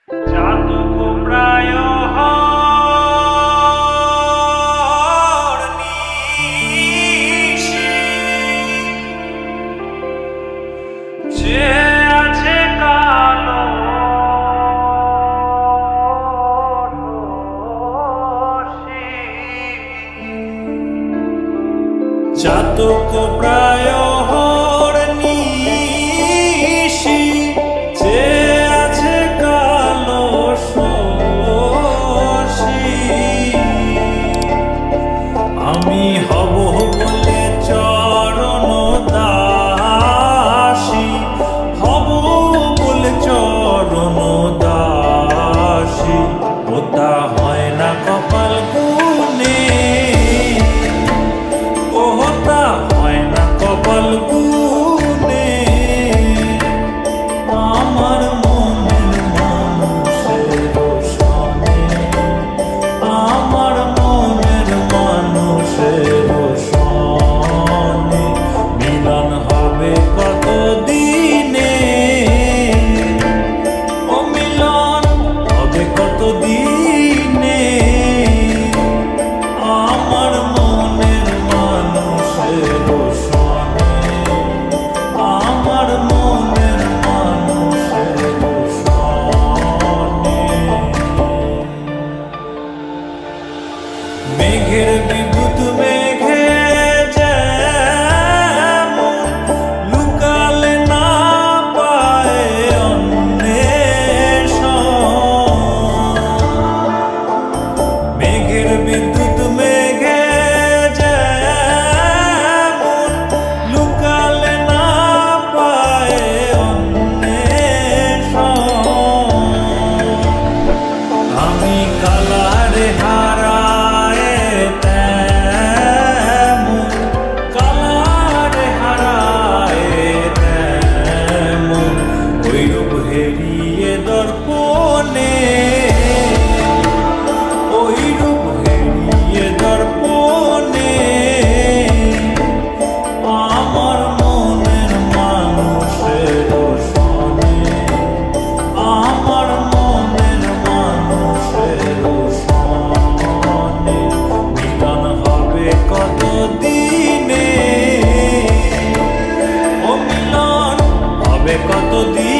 চাতক প্রায় যে আছে কালো চাতক প্রায় আমি হব বলে চরণ দাসী, হব বলে চরণ দাসী, ওটা হয় না কপাল গুনে, ওটা হয় না কপাল গুনে। আমার মনের মানুষের সনে, আমার মনের মানুষের সনে মিলন হবে কত দিনে, ও মিলন হবে কত দিনে। আমার মনের মানুষের সনে, আমার মনের মানুষের সনে। মেঘের বিদ্যুৎ মেঘে যেমন লুকালে না পায় অন্বেষণ, মেঘের বিদ্যুৎ মেঘে যেমন লুকালে না পায় অন্বেষণ। আমি কালারে হারা হেরিয়ে দর্পণে, ওই রূপ হেরিয়ে দর্পণে। আমার মনের মানুষের সনে, আমার মনের মানুষের সনে মিলন হবে কত দিনে, ও মিলন হবে কত দিনে।